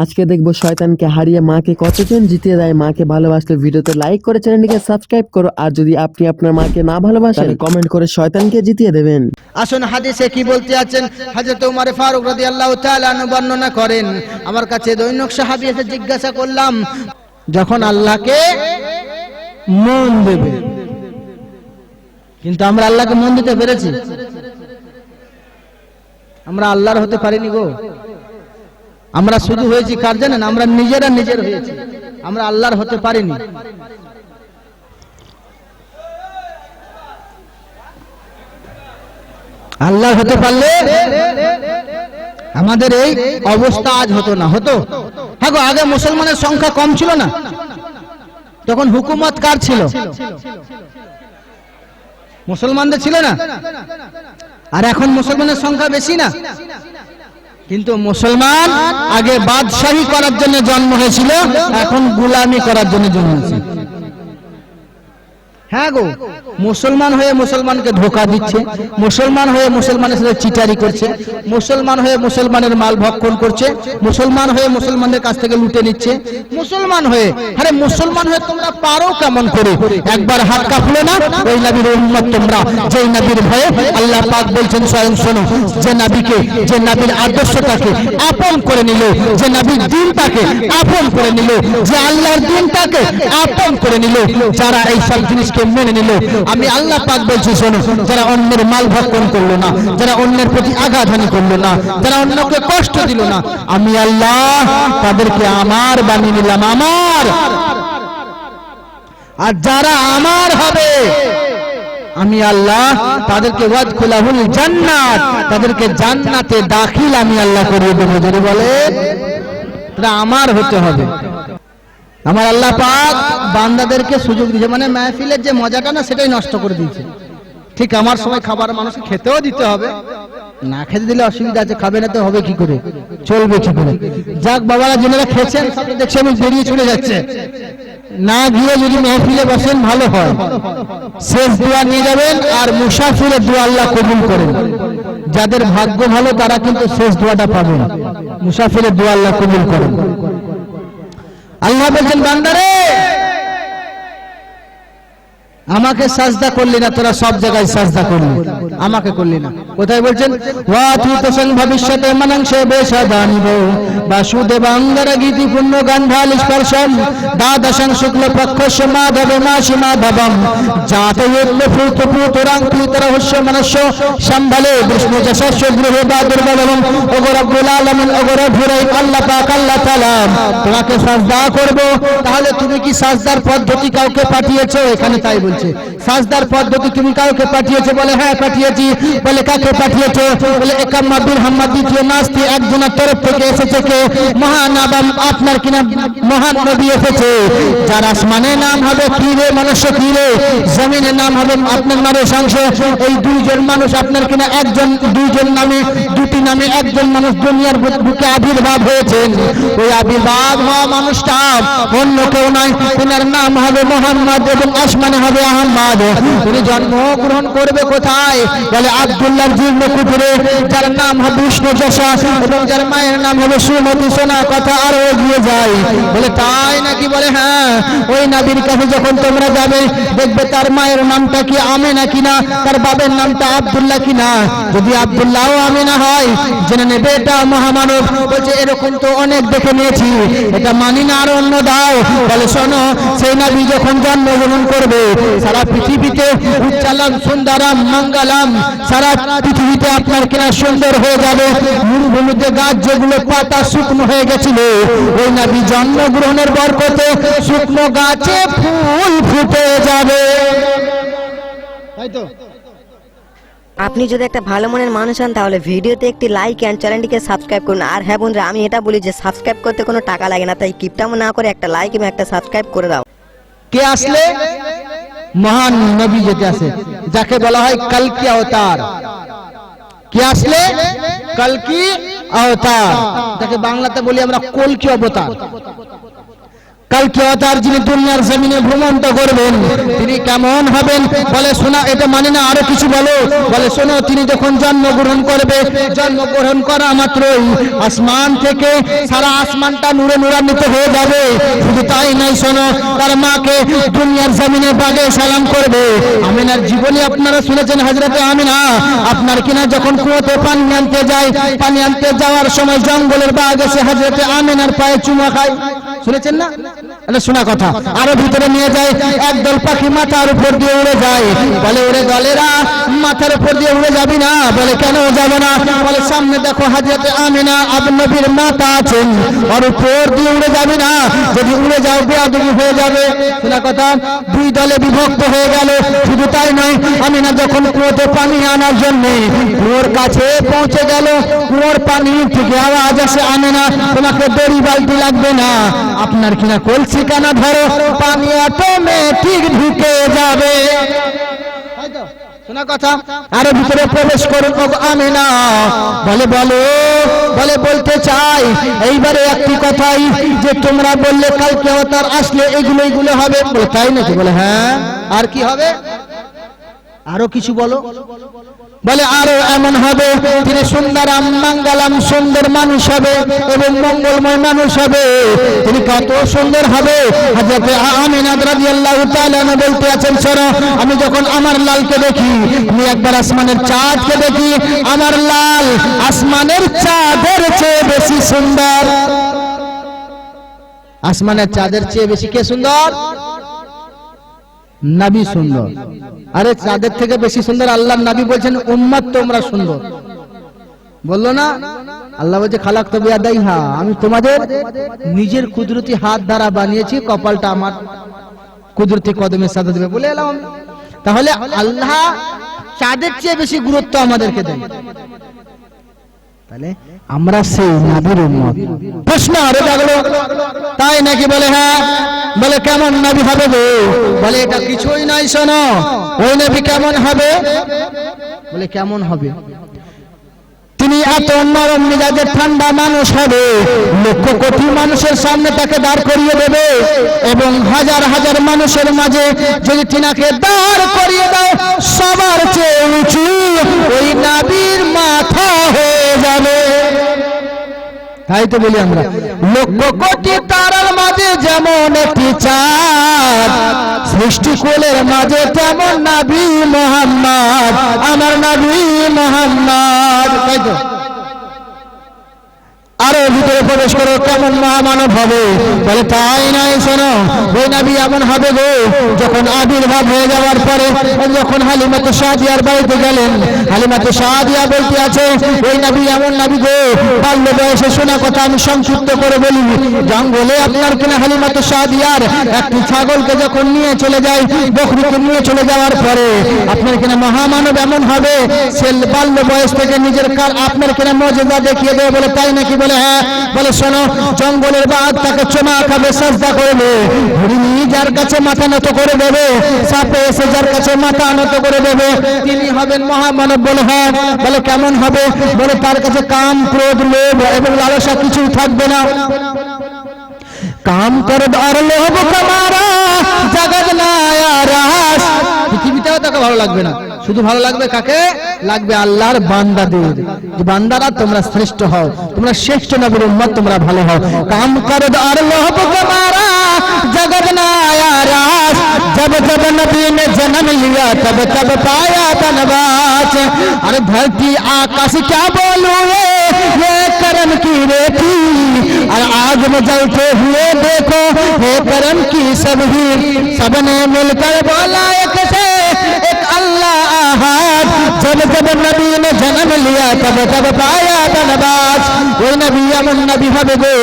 আজকে দেখবো শয়তানকে হারিয়ে মাকে কতজন জিতিয়ে দেয়। মাকে ভালোবাসলে ভিডিওতে লাইক করে চ্যানেলটিকে সাবস্ক্রাইব করো, আর যদি আপনি আপনার মাকে না ভালোবাসেন কমেন্ট করে শয়তানকে জিতিয়ে দেবেন। আসুন হাদিসে কি বলতে আছেন। হযরত ওমর ফারুক রাদিয়াল্লাহু তাআলা আনহু বর্ণনা করেন, আমার কাছে দৈনিক সাহাবী এসে জিজ্ঞাসা করলাম, যখন আল্লাহকে মন দেবে, কিন্তু আমরা আল্লাহকে মন দিতে পেরেছি? আমরা আল্লাহর হতে পারিনি গো। আমরা শুধু হয়েছি কার জানেন? আমরা নিজেরা নিজের হয়েছি, আমরা আল্লাহর হতে পারিনি। আল্লাহ হতে পারলে আমাদের এই অবস্থা আজ হতো না। হতো? হ্যাঁ গো, আগে মুসলমানের সংখ্যা কম ছিল না? তখন হুকুমত কার ছিল? মুসলমানদের ছিল না? আর এখন মুসলমানের সংখ্যা বেশি না? কিন্তু মুসলমান আগে বাদশাহী করার জন্য জন্ম হয়েছিল, এখন গোলামি করার জন্য জন্ম হয়েছে। হ্যাঁ গো, মুসলমান হয়ে মুসলমানকে ধোকা দিচ্ছে, মুসলমান হয়ে মুসলমানের সাথে চিটারি করছে, মুসলমান হয়ে মুসলমানের মাল ভক্ষণ করছে, মুসলমান হয়ে মুসলমানদের কাছ থেকে লুটে নিচ্ছে। মুসলমান হয়ে, আরে মুসলমান হয়ে তোমরা পারো কেমন করে? একবার হাত কাঁপলো না? ওই নবীর উম্মত তোমরা, যেই নবীর ভয়ে আল্লাহ পাক বলছেন স্বয়ং শোনো, যে নবীকে, যে নবীর আদর্শটাকে আপন করে নিল, যে নবীর দ্বীনটাকে আপন করে নিল, যে আল্লাহর দ্বীনটাকে আপন করে নিল, যারা এই সব জিনিসকে মেনে নিল, আমি আল্লাহ পাক বলছি শোনো, যারা অন্যের মাল ভক্ষণ করলো না, যারা অন্যের প্রতি আঘাতহানি করলো না, যারা অন্যকে কষ্ট দিল না, আমি আল্লাহ তাদেরকে আমার বানিয়ে নিলাম, আমার। আর যারা আমার হবে, আমি আল্লাহ তাদেরকে ওয়াদখুলাহুল জান্নাত, তাদেরকে জান্নাতে দাখিল আমি আল্লাহ করিয়ে দেবো। যদি বলে তারা আমার হতে হবে। আমার আল্লাহ পাক বান্দাদেরকে সুযোগ দিয়েছে, মানে মাহফিলের যে মজাটা না, সেটাই নষ্ট করে দিয়েছে। ঠিক আমার সময় খাবার মানুষকে খেতেও দিতে হবে, না খেতে দিলে অসুবিধা আছে, খাবে না তো হবে কি করে, চলবে কি করে? যাক বাবারা, যারা খেয়েছেন দেখছি আমি বেরিয়ে চলে যাচ্ছে, না গিয়ে যদি মাহফিলে বসেন ভালো হয়। শেষ দোয়া নিয়ে যাবেন, আর মুসাফিরের দোয়া আল্লাহ কবুল করেন। যাদের ভাগ্য ভালো তারা কিন্তু শেষ দোয়াটা পাবেন। মুসাফিরের দোয়া আল্লাহ কবুল করেন। আল্লাহ বলছেন, বান্দারে আমাকে সাজদা করলি না, তোরা সব জায়গায় সাজদা করলি, আমাকে করলি না। কোথায় বলছেন? ওয়াতুতসং ভবিষ্যতে মনংশে বেশাদানিব বাসুদেবাঙ্গর গীতি পূর্ণ গন্ধাল স্পর্শম দ্বাদশং শুক্ল পক্ষস্য মাধবে মাসি মাধবম জাতয়ুক্ত ফুত পুতরাং পিতরহস্য মনস্য সম্ভলে বিষ্ণু যশস্য গৃহে বা দুর্বলম ওগো রব্বুল আলামিন, ওগো রব্বুল আল্লাহ পাক, আল্লাহ তাআলা তোমাকে সাজদা করব। তাহলে তুমি কি সাজদার পদ্ধতি কাউকে পাঠিয়েছো? এখানে তাই বলছে, সাজদার পদ্ধতি তুমি কাউকে পাঠিয়েছো? বলে হ্যাঁ পাঠিয়েছি। বলে কাকে পাঠিয়েছো? বলে একাম আব্দুল হাম্মাদ দ্বিতীয় নাস্তি একজনের তরফ থেকে এসেছে। কে? মহান আবাম, আপনার কিনা মহান নবী এসেছে। যার আসমানে নাম হবে কি রে মনুষ্য, কি রে জমিনে নাম হবে আপনার মানুষ অংশ। এই দুইজন মানুষ আপনার কিনা একজন, দুইজন নামে দুটি নামে একজন মানুষ দুনিয়ার বুকে আবির্ভাব হয়েছেন। ওই আবির্ভাব হওয়া মানুষটা অন্য কেউ নয়, ওনার নাম হবে মোহাম্মদ এবং আসমানে হবে আহমদ। তিনি জন্মগ্রহণ করবে কোথায়? বলে আব্দুল্লাহর জীর্ণ কুটিরে, যার নাম হবে বিষ্ণু যশা এবং যার মায়ের নাম হবে সুমতি সোনা। কথা আরো এগিয়ে যায়। বলে তাই নাকি? বলে হ্যাঁ। ওই নবীর কাছে যখন তোমরা যাবে, দেখবে তার মায়ের নামটা কি আমেনা কিনা, তার বাবার নামটা আব্দুল্লাহ কিনা। যদি আব্দুল্লাহ ও আমেনা হয়, জেনে নেবে এটা মহামানব। বলছে এরকম তো অনেক দেখে নিয়েছি, এটা মানি না, আর অন্য দাও। বলে শোনো, সেই নবী যখন জন্মগ্রহণ করবে, সারা পৃথিবীতে উচ্চালাম সুন্দরাম মঙ্গলাম, সারা পৃথিবীতে আপনার কিনা সুন্দর হয়ে যাবে। মরুভূমিতে গাছ যেগুলো পাতা শুকনো হয়ে গেছিল, ওই নবী জন্মগ্রহণের বরকতে শুকনো গাছে ফুল ফুটে যাবে। তাই তো? আপনি যদি একটা ভালো মনের মানুষ হন, তাহলে ভিডিওতে একটি লাইক এন্ড চ্যানেলটিকে সাবস্ক্রাইব করুন। আর হ্যাঁ বন্ধুরা, আমি এটা বলি যে সাবস্ক্রাইব করতে কোনো টাকা লাগে না, তাই কিপটামো না করে একটা লাইক এবং একটা সাবস্ক্রাইব করে দাও। কে আসলে? মহান নবী যেতে আসে, যাকে বলা হয় কলকি অবতার। কে আসলে? কলকি অবতার, যাকে বাংলাতে বলি আমরা কলকি অবতার। কালকে তার যিনি দুনিয়ার জমিনে ভ্রমন্ত করবেন তিনি কেমন হবেন? বলে শোনা, এটা মানে না, আরো কিছু বলো। বলে শোনো, তিনি যখন জন্মগ্রহণ করবে, জন্মগ্রহণ করা মাত্রই আসমান থেকে সারা আসমানটা নূরে নূরান্বিত হয়ে যাবে। শুধু তাই নয়, শোনো, তার মাকে দুনিয়ার জমিনে বাগে সালাম করবে। আমিনার জীবনী আপনারা শুনেছেন, হযরতে আমিনা আপনার কিনা যখন কুয়োতে পানি আনতে যায়, পানি আনতে যাওয়ার সময় জঙ্গলের বাঘ এসে হযরতে আমিনার পায়ে চুমা খায়, শুনেছেন না? এটা শোনা কথা। আরো ভিতরে নিয়ে যায়, একদল পাখি মাথার উপর দিয়ে উড়ে যায়। বলে ওরে দলেরা, মাথার উপর দিয়ে উড়ে যাবি না। বলে কেন যাব না? বলে সামনে দেখো হযরতে আমিনা নবীর মাতা আছেন, ওর উপর দিয়ে উড়ে যাবি না, যদি উড়ে যাও বেয়াদবি হয়ে যাবে। শোনা কথা। দুই দলে বিভক্ত হয়ে গেল। শুধু তাই নয়, আমিনা যখন কুয়োতে পানি আনার জন্য কুয়োর কাছে পৌঁছে গেল, কুয়োর পানি থেকে আওয়াজ আসে, আমিনা তোমাকে দড়ি বালতি লাগবে না, আপনার কিনা কলসি কানা ধরো, পানি অটোমেটিক ঢুকে যাবে। শোনা কথা। আরো ভিতরে প্রবেশ করুন আমিনা। বলে বলো, বলে বলতে চাই এইবারে একটি কথাই, যে তোমরা বললে কালকে অবতার আসলে এগুলো এগুলো হবে। বলে তাই নাকি? বলে হ্যাঁ। আর কি হবে? আরো কিছু বলো। বলে আরো এমন হবে, তিনি সুন্দরাম মঙ্গলম, সুন্দর মানুষ হবে এবং মঙ্গলময় মানুষ হবে। তিনি কত সুন্দর হবে! হযরত আমিনা রাদিয়াল্লাহু তাআলা বলতে আছেন, শোনো, আমি যখন আমার লালকে দেখি, আমি একবার আসমানের চাঁদকে দেখি, আমার লাল আসমানের চাঁদের চেয়ে বেশি সুন্দর। আসমানের চাঁদের চেয়ে বেশি কে সুন্দর? নবী সুন্দর। আরে চাঁদের থেকে বেশি সুন্দর আল্লাহর নবী বলছেন, উম্মত তোমরা সুন্দর। বললো না? আল্লাহ বলছে খালাকতু বিয়াদাইহা, আমি তোমাদের নিজের কুদরতি হাত দ্বারা বানিয়েছি, কপালটা আমার কুদরতি কদমের সাথে দেবে বলে এলাম আমি। তাহলে আল্লাহ চাঁদের চেয়ে বেশি গুরুত্ব আমাদেরকে দেন। তাহলে আমরা সেই নবীর উম্মত। প্রশ্ন আরো জাগলো, তাই নাকি? বলে হ্যাঁ। বলে কেমন নবী হবে গো? বলে এটা কিছুই নয়, শোনো, ওই নবী কেমন হবে? বলে কেমন হবে? তিনি এত নরম মেজাজের ঠান্ডা মানুষ হবে, লক্ষ কোটি মানুষের সামনে তাকে দাঁড় করিয়ে দেবে এবং হাজার হাজার মানুষের মাঝে যদি তিনাকে দাঁড় করিয়ে দাও, সবার চেয়ে উঁচু ওই নবীর মাথা হয়ে যাবে। তাই তো বলি আমরা, লক্ষ কোটি তারার মাঝে যেমন একটি চাঁদ, সৃষ্টিকুলের মাঝে তেমন নবী মুহাম্মদ, আমার নবী মুহাম্মদ। তাই তো। আরো ভিতরে প্রবেশ করো, কেমন মহামানব হবে? বলে তাই নাই, শোনো, ওই নবী এমন হবে গো, যখন আবির্ভাব হয়ে যাওয়ার পরে যখন হালিমাতু সাদিয়ার বাড়িতে গেলেন, হালিমাতু সাদিয়া বলতে আছে, ওই নবী এমন নবী গো, বাল্য বয়সে। শোনা কথা, আমি সংক্ষিপ্ত করে বলি, জঙ্গলে আপনার কিনা হালিমাতু সাদিয়ার একটি ছাগলকে যখন নিয়ে চলে যায়, বকরিকে নিয়ে চলে যাওয়ার পরে আপনার কিনা মহামানব এমন হবে, সে বাল্য বয়স থেকে নিজের কাল আপনার কিনা মর্যাদা দেখিয়ে দেবে। বলে তাই নাকি? বলে হ্যাঁ। বলে শোনো, জঙ্গলের বাঘ তাকে চুমা খাবে, সাজদা করবে, হরিণী যার কাছে মাথা নত করে দেবে, সাপে এসে যার কাছে মাথা নত করে দেবে, তিনি হবেন মহামানব। বলে হ্যাঁ। বলে কেমন হবে? বলে তার কাছে কাম, ক্রোধ, লোভ এবং লালসা কিছুই থাকবে না। কাম করে আর লোভ কামারা জগৎ নায়ারাস, পৃথিবীতেও তাকে ভালো লাগবে না। শুধু ভালো লাগবে কাকে? লাগবে আল্লাহর বান্দাদের, যে বান্দারা তোমরা শ্রেষ্ঠ হও, তোমরা শ্রেষ্ঠ নবীর উম্মত, তোমরা ভালো হও। কাম করে আর লোভ কামারা जगत न आया रास, जब जब नबी ने जन्म लिया तब तब पाया बनवास। अरे धरती आकाश क्या बोलूं ये करम की रेती, अरे आग में जलते हुए देखो ये करम की सब ही, सबने मिलकर बोला एक से एक अल्लाह अहद। जब जब नबी ने जन्म लिया तब तब पाया बनवास। ওই নবী এমন নবী হবে গো,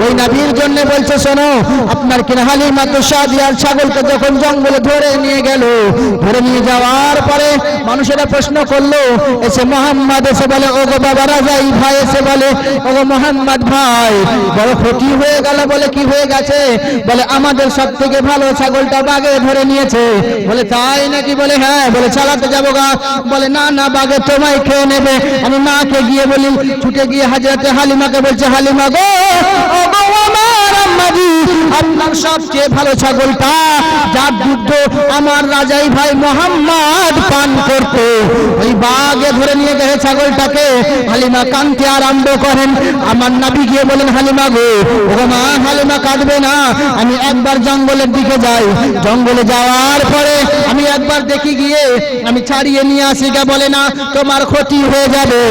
ওই নবীর জন্য বলছে শোনো, আপনার কিনা হালিমাতু সাদিয়ার ছাগলকে যখন জঙ্গলে ধরে নিয়ে গেল, ধরে নিয়ে যাওয়ার পরে মানুষেরা প্রশ্ন করলো, এসে মোহাম্মদ এসে বলে, ওগো বাবা রাজাই ভাই এসে বলে, ওগো মোহাম্মদ ভাই বড় ক্ষতি হয়ে গেল। বলে কি হয়ে গেছে? বলে আমাদের সব থেকে ভালো ছাগলটা বাঘে ধরে নিয়েছে। বলে তাই নাকি? বলে হ্যাঁ। বলে চালাতে যাবো গা? বলে না না, বাঘে তোমায় খেয়ে নেবে। আমি মাকে গিয়ে বলি, ছুটে গিয়ে হাজরাতে হালিমাকে বলছে, হালিমা গো, ও গো আমার আম্মাজি, আপনার আর সবচেয়ে ভালো ছাগলটা যার দুধ আমার রাজাই ভাই মোহাম্মদ পান করতো। ওই বাঘে ধরে নিয়ে গেছে ছাগলটাকে, হালিমা কানতে আরম্ভ করেন। আমার নবী গিয়ে বলেন, হালিমা গো, ও মা হালিমা কাঁদবে না, আমি একবার জঙ্গলের দিকে যাই। জঙ্গলে যাওয়ার পরে আমি একবার দেখি গিয়ে আমি ছাড়িয়ে নিয়ে আসি। গে বলে না, তোমার ক্ষতি হয়ে যাবে।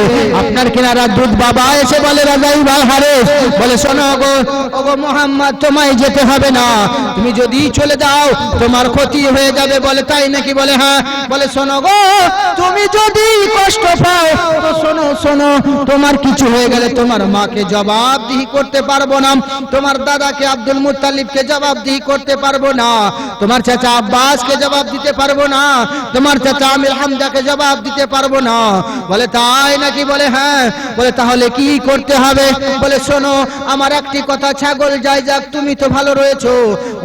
আপনার কিনারা দুধ বাবা এসে বলে, রাজাই ভাই হারেস বলে, শোনো গো, ওগো মোহাম্মদ তোমায় যেতে হবে না, তুমি যদি চলে যাও তোমার ক্ষতি হয়ে যাবে। বলে তাই নাকি? বলে হ্যাঁ। বলে শোনো গো, তুমি যদি কষ্ট পাও তো শোনো শোনো, তোমার কিছু হয়ে গেলে তোমার মাকে জবাবদিহি করতে পারবো না, তোমার দাদাকে আব্দুল মুত্তালিবকে জবাবদিহি করতে পারবো না, তোমার চাচা আব্বাসকে জবাব দিতে পারবো না, তোমার চাচা আমির হামদাকে জবাব দিতে পারবো না। বলে তাই নাকি? বলে হ্যাঁ। বলে তাহলে কি করতে হবে? বলে শোনো, আমার একটি কথা, ছাগল যাই যাক, তুমি তো ভালো রয়েছো,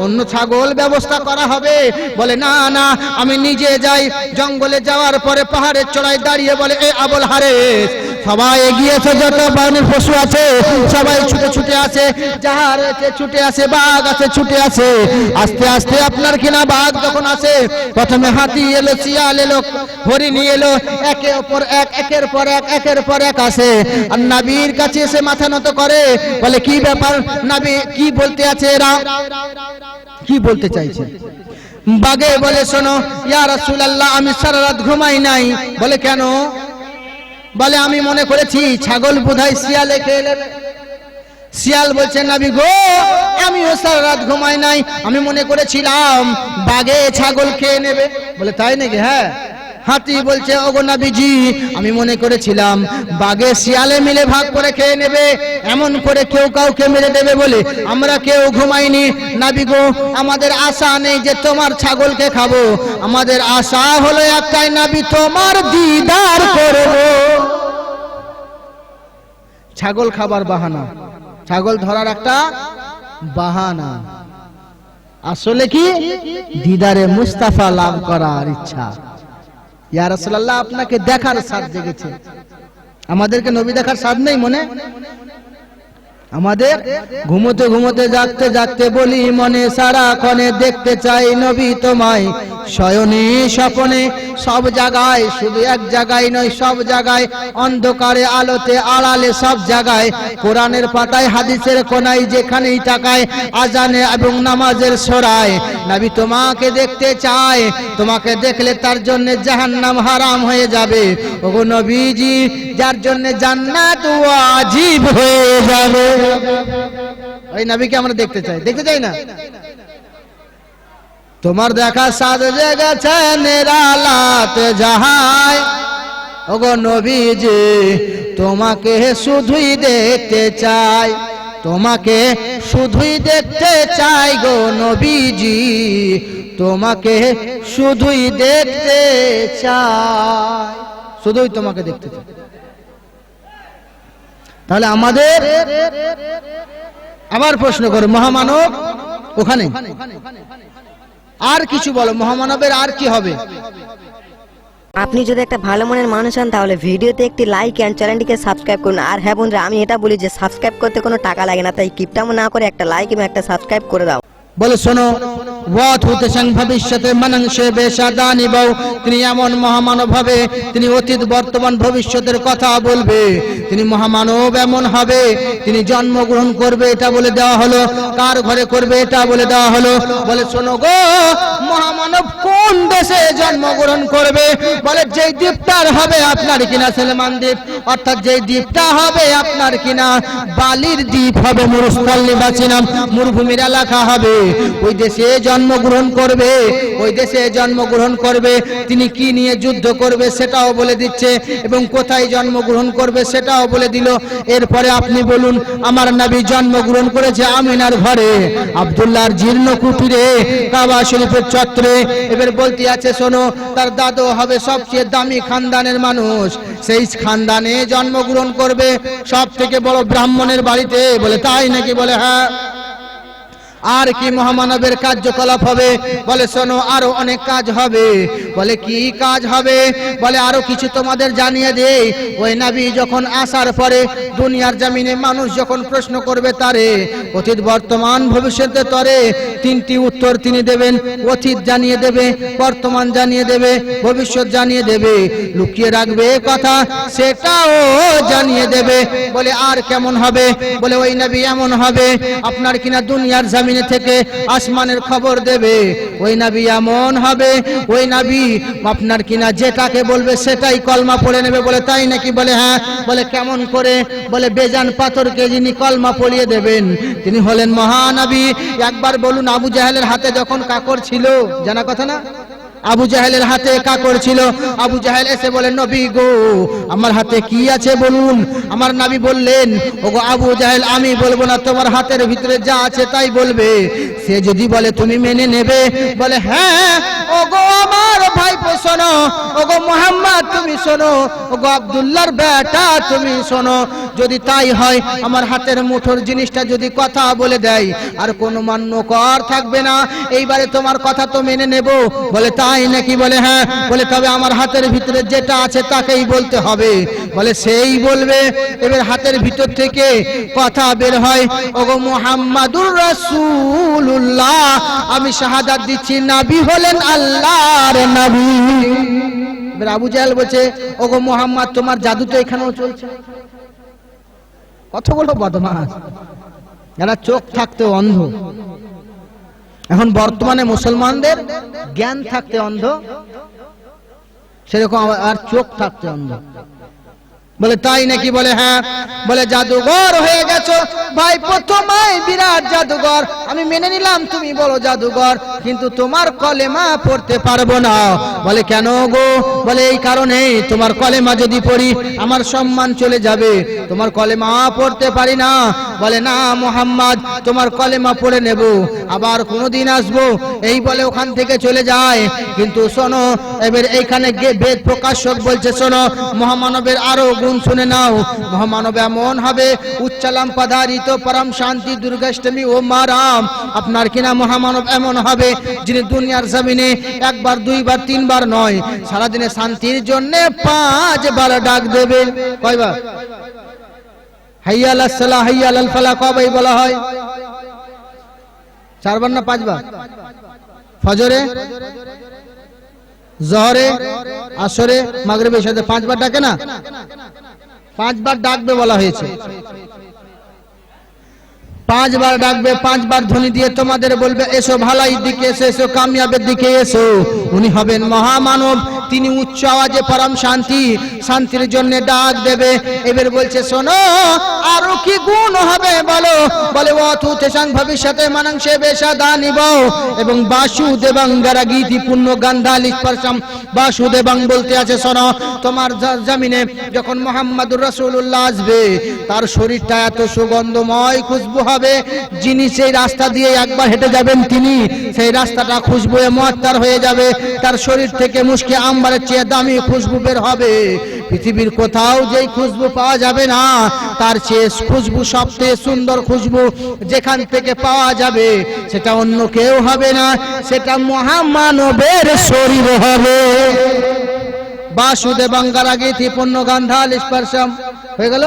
অন্য ছাগল ব্যবস্থা করা হবে। বলে না না, আমি নিজে যাই। জঙ্গলে যাওয়ার পরে পাহাড়ের চড়াই দাঁড়িয়ে বলে, এ আবুল হারেস, সবাই এগিয়েছে, যত প্রাণীর পশু আছে সবাই ছুটে ছুটে আসে, জাহার আছে ছুটে আসে, বাঘ আছে ছুটে আসে। আস্তে আস্তে আপনার কিনা বাঘ যখন আসে, প্রথমে হাতি এলো, শিয়াল এলো, হরিণী এলো, একের পর এক একের পর এক আসে। আর নবীর কাছে এসে মাথা নত করে, বলে কি ব্যাপার নবী, কি বলতে আছে এরা, কি বলতে চাইছে? বাঘে বলে, শোনো ইয়া রাসূলুল্লাহ, আমি সারা রাত ঘুমাই নাই। বলে কেন? বলে আমি মনে করেছি ছাগল বোধহয় শিয়ালে খেয়ে নেবে। শিয়াল বলছে, নবী গো, আমিও সারা রাত ঘুমাই নাই, আমি মনে করেছিলাম বাঘে ছাগল খেয়ে নেবে। বলে তাই নাকি? হ্যাঁ। হাতি বলছে, ওগো নবীজি, আমি মনে করেছিলাম বাঘে শিয়ালে মিলে ভাগ করে খেয়ে নেবে, এমন করে কেউ কাউকে মেরে দেবে বলে আমরা কেউ ঘুমাইনি। নবী গো, আমাদের আশা নেই যে তোমার ছাগলকে খাবো, আমাদের আশা হলো একটাই, নবী তোমার দিদার করব। ছাগল খাবার বাহানা, ছাগল ধরার একটা বাহানা, আসলে কি দিদারে মুস্তাফা লাভ করার ইচ্ছা। ইয়া রাসূলুল্লাহ, আপনাকে দেখার স্বাদ জেগেছে, আমাদেরকে নবী দেখার স্বাদ নেই মনে? আমাদের ঘুমোতে ঘুমোতে জাগতে জাগতে বলি মনে, সারাক্ষণে দেখতে চাই নবী তোমায়, শয়নে স্বপনে সব জায়গায়, শুধু এক জায়গায় নয় সব জায়গায়, অন্ধকারে আলোতে আড়ালে সব জায়গায়, কোরআনের পাতায় হাদিসের কোনায়, যেখানেই তাকায়, আজানে এবং নামাজের সরায়, নবী তোমাকে দেখতে চায়, তোমাকে দেখলে তার জন্য জাহান্নাম হারাম হয়ে যাবে। ওগো নবীজি, যার জন্য জান্নাত ওয়াজিব হয়ে যাবে। ওই নবীকে আমরা দেখতে চাই, দেখতে চাই না? তোমার দেখা সাদ জেগেছে নিরালাত জাহায়, ওগো নবীজি, তোমাকে শুধুই দেখতে চাই, তোমাকে শুধুই দেখতে চাই গো নবীজি, তোমাকে শুধুই দেখতে চাই, শুধুই তোমাকে দেখতে চাই। তাহলে আমাদের আবার প্রশ্ন করে, মহামানব ওখানে, আর কিছু বলো, মহামানবের আর কি হবে? আপনি যদি একটা ভালো মনের মানুষ হন তাহলে ভিডিওতে একটি লাইক এন্ড চ্যানেলটিকে সাবস্ক্রাইব করুন। আর হ্যাঁ বন্ধুরা, আমি এটা বলি যে সাবস্ক্রাইব করতে কোনো টাকা লাগে না, তাই কিপটামো না করে একটা লাইক এবং একটা সাবস্ক্রাইব করে দাও। বলে শোনো, ভবিষ্যতে মানাংশে বেশাদানি বউ, তিনি এমন মহামানব হবে, তিনি অতীত বর্তমান ভবিষ্যতের কথা বলবে, তিনি মহামানব এমন হবে, তিনি জন্মগ্রহণ করবে, এটা বলে দেওয়া হলো, কার ঘরে করবে এটা বলে দেওয়া হলো। বলে শোনো গো, মহামানব কোন দেশে জন্মগ্রহণ করবে? বলে যেই দ্বীপটার হবে আপনার কিনা সেলমান দ্বীপ, অর্থাৎ যেই দ্বীপটা হবে আপনার কিনা বালির দ্বীপ হবে, মুরুস্তাল্লিবাচিনাম, মরুভূমির এলাকা হবে, ওই দেশে জন্মগ্রহণ করবে, ওই দেশে জন্মগ্রহণ করবে। তিনি কি নিয়ে যুদ্ধ করবে সেটাও বলে দিচ্ছে, এবং কোথায় জন্মগ্রহণ করবে সেটাও বলে দিল। এরপরে আপনি বলুন, আমার নবী জন্মগ্রহণ করেছে আমিনার ঘরে, আব্দুল্লাহর জীর্ণ কুটিরে, কাবা শরীফের চত্বরে। এবার বলতে আছে, শোনো, তার দাদু হবে সবচেয়ে দামি খানদানের মানুষ, সেই খানদানে জন্মগ্রহণ করবে, সব থেকে বড় ব্রাহ্মণের বাড়িতে। বলে তাই নাকি? বলে হ্যাঁ। আর কি মহামানবের কার্যকলাপ হবে? বলে শোনো আরো অনেক কাজ হবে। বলে কি কাজ হবে? বলে আরো কিছু তোমাদের জানিয়ে দেই। ওই নবী যখন আসার পরে দুনিয়ার জমিনে মানুষ যখন প্রশ্ন করবে তারে, অতীত বর্তমান ভবিষ্যতের তরে তিনটি উত্তর তিনি দেবেন। অতীত জানিয়ে দেবে, বর্তমান জানিয়ে দেবে, ভবিষ্যৎ জানিয়ে দেবে। লুকিয়ে রাখবে কথা সেটাও জানিয়ে দেবে। বলে আর কেমন হবে? বলে ওই নবী এমন হবে আপনার কিনা দুনিয়ার জমিনে থেকে আসমানের খবর দেবে। ওই নবী এমন হবে, ওই নবী আপনার কিনা যেটাকে বলবে সেটাই কলমা পড়ে নেবে। বলে তাই নাকি? বলে হ্যাঁ। বলে কেমন করে? বলে বেজান পাথরকে যিনি কলমা পড়িয়ে দেবেন তিনি হলেন মহানবী। একবার বলুন, আবু জাহেলের হাতে যখন কাকর ছিল, জানা কথা না? আবু জাহেলের হাতে কাকর ছিল। আবু জাহেল এসে বলে নবী গো আমার হাতে কি আছে বলুন। আমার নবী বললেন ওগো আবু জাহেল আমি বলবো না, তোমার হাতের ভিতরে যা আছে তাই বলবে। সে যদি বলে তুমি মেনে নেবে? বলে হ্যাঁ। ওগো আমার ভাইপো শোনো, ওগো মুহাম্মদ তুমি শোনো, ওগো আব্দুল্লাহর বেটা তুমি শোনো, যদি তাই হয় আমার হাতের মুঠোর জিনিসটা যদি কথা বলে দেয় আর কোনো মান্য কর থাকবে না, এইবারে তোমার কথা তো মেনে নেব। বলে তাই নাকি? বলে হ্যাঁ। বলে তবে আমার হাতের ভিতরে যেটা আছে তাকেই বলতে হবে। বলে সেই বলবে। এবার হাতের ভিতর থেকে কথা বের হয়, ওগো মুহাম্মাদুর রাসূলুল্লাহ আমি শাহাদাত দিচ্ছি নবী হলেন আল্লাহর নবী। এবার আবু জাহেল বলছে ওগো মুহাম্মদ তোমার জাদু তো এখানেও চলছে। কতগুলো বদমাশ, যারা চোখ থাকতে অন্ধ। এখন বর্তমানে মুসলমানদের জ্ঞান থাকতে অন্ধ, সেরকম আর চোখ থাকতে অন্ধ। বলে তাই নাকি? বলে হ্যাঁ। বলে জাদুঘর হয়ে গেছো ভাই, প্রথমেই বিরাট জাদুঘর। আমি মেনে নিলাম তুমি বলো জাদুঘর, কিন্তু তোমার কলেমা পড়তে পারবো না। বলে কেন গো? বলে এই কারণে তোমার কলেমা যদি পড়ি আমার সম্মান চলে যাবে, তোমার কলেমা পড়তে পারি না। বলে না মুহাম্মদ তোমার কলেমা পড়ে নেব, আবার কোনোদিন আসবো, এই বলে ওখান থেকে চলে যায়। কিন্তু শোনো এবার এইখানে বেদ প্রকাশক বলছে শোনো মহামানবের আরো গুণ শুনে নাও। মহামানব এমন হবে উচ্চালাম পদারিত পরম শান্তি দুর্গাষ্টমী ও মারাম। আপনার কিনা মহামানব এমন হবে যিনি দুনিয়ার জমিনে একবার দুইবার তিনবার নয়, সারাদিনে শান্তির জন্য 5 বার ডাক দেবে। কয়বার? হাইয়া আলাস সালাহ হাইয়া আলাল ফালাহ কবে বলা হয়? 4 বার না 5 বার? ফজরে, জোহরে, আসরে, মাগরিবে, সাথে 5 বার ডাকে না? 5 বার ডাকবে বলা হয়েছে। 5 বার ডাকবে, 5 বার ধ্বনি দিয়ে তোমাদের বলবে এসো ভালাই দিকে এসো, এসো কামিয়াবের দিকে এসো। উনি হবেন মহামানব, তিনি উচ্চ আওয়াজে পরম শান্তি, শান্তির জন্য ডাক দেবে। এবার বলছে শোনো আরো কি গুণ হবে বলো? বলে অতুতেশাং ভবিষ্যতে মানাংশে বেশাদা নিব এবং বাসুদেবাং গারাগীতি পূর্ণ গান্ধালি স্পর্শম। বাসুদেবাং বলতে আছে শোনো তোমার জমিনে যখন মুহাম্মাদুর রাসূলুল্লাহ আসবে তার শরীরটা এত সুগন্ধময় খুশবু হবে, যিনি সেই রাস্তা দিয়ে একবার হেঁটে যাবেন তিনি সেই রাস্তাটা খুশবুয়ে মুআত্তার হয়ে যাবে। তার শরীর থেকে মুশকে আম্বারের চেয়ে দামি খুশবু বের হবে। পৃথিবীর কোথাও যেই খুশবু পাওয়া যাবে না তার চেয়ে খুশবু সবচেয়ে সুন্দর খুশবু যেখান থেকে পাওয়া যাবে সেটা অন্য কেউ হবে না, সেটা মহামানবের শরীর হবে। বাসুদেবাং গারাগীতি পূর্ণ গান্ধাল স্পর্শম। হয়ে গেল।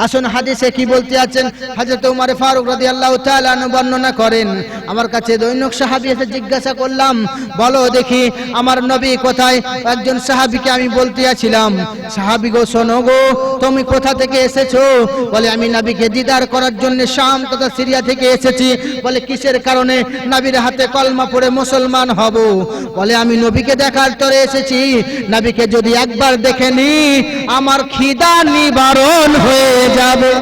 আসুন হাদিসে কি বলতে আছেন। হযরত ওমর ফারুক রাদিয়াল্লাহু তাআলা আনহু বর্ণনা করেন, আমার কাছে দৈনিক সাহাবী এসে জিজ্ঞাসা করলাম বলো দেখি আমার নবী কোথায়। একজন সাহাবীকে আমি বলতে আছিলাম সাহাবী গো শোনো গো তুমি কোথা থেকে এসেছো? বলে আমি নবীকে দিদার করার জন্য শাম তথা সিরিয়া থেকে এসেছি। বলে কিসের কারণে? নবীর হাতে কলমা পড়ে মুসলমান হব। বলে আমি নবীকে দেখার তরে এসেছি, নবীকে যদি একবার দেখে নি আমার খিদা নিবারণ হয়ে যাবে।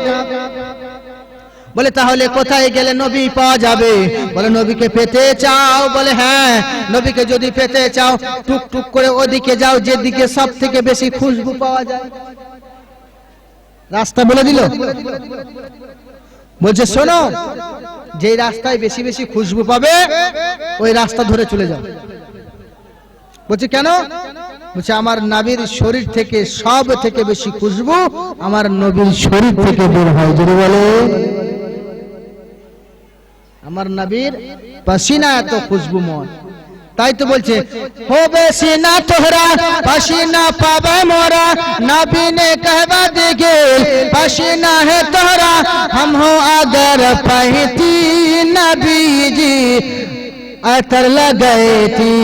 বলে তাহলে কোথায় গেলে নবী পাওয়া যাবে? বলে নবীকে পেতে চাও? বলে হ্যাঁ। নবীকে যদি পেতে চাও টুক টুক করে ওদিকে যাও যেদিকে সব থেকে বেশি খুশবু পাওয়া যায়। রাস্তা বলে দিল। বলছে শোনো যে রাস্তায় বেশি বেশি খুশবু পাবে ওই রাস্তা ধরে চলে যাও। বলছে কেন? বলছে আমার নবীর শরীর থেকে সব থেকে বেশি খুশবু আমার নবীর শরীর থেকে বের হয়। যদি বলে আমার নবীর পসিনা এত খুশবুময়, তাই তো বলছে হবে সিনা তোহরা পসিনা পাবে মোরা, নবী ने कहवा देगे पसीना है तोहरा, हम हो अगर पहती नबी जी अतर लगाए थी,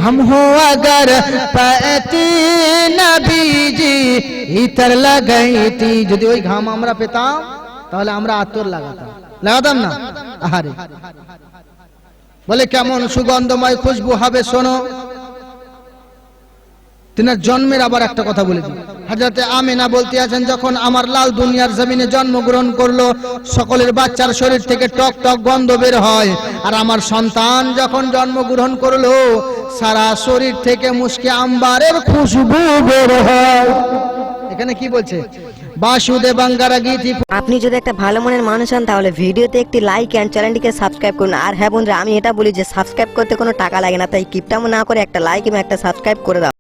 हम हो अगर पहती नबी जी इतर लगाई थी। যদি ওই ঘাম আমরা পেতাম তাহলে আমরা আতর লাগাতাম না। আহারে বলে কেমন সুগন্ধময় খুশবু হবে শোনো। তিনার জন্মের আবার একটা কথা বলে দিই। হযরতে আমিনা বলতে আছেন যখন আমার লাল দুনিয়ার জমিনে জন্মগ্রহণ করলো, সকলের বাচ্চার শরীর থেকে টক টক গন্ধ বের হয়, আর আমার সন্তান যখন জন্মগ্রহণ করলো সারা শরীর থেকে মুশকে আম্বারের খুশবু বের হয়। এখানে কি বলছে? বাসুদেবাঙ্গারা গীতি। আপনি যদি একটা ভালো মনের মানুষ হন তাহলে ভিডিওতে একটি লাইক এন্ড চ্যানেলটিকে সাবস্ক্রাইব করুন। আর হ্যাঁ বন্ধুরা, আমি এটা বলি যে সাবস্ক্রাইব করতে কোনো টাকা লাগে না, তাই কিপটামো না করে একটা লাইক এবং একটা সাবস্ক্রাইব করে দাও।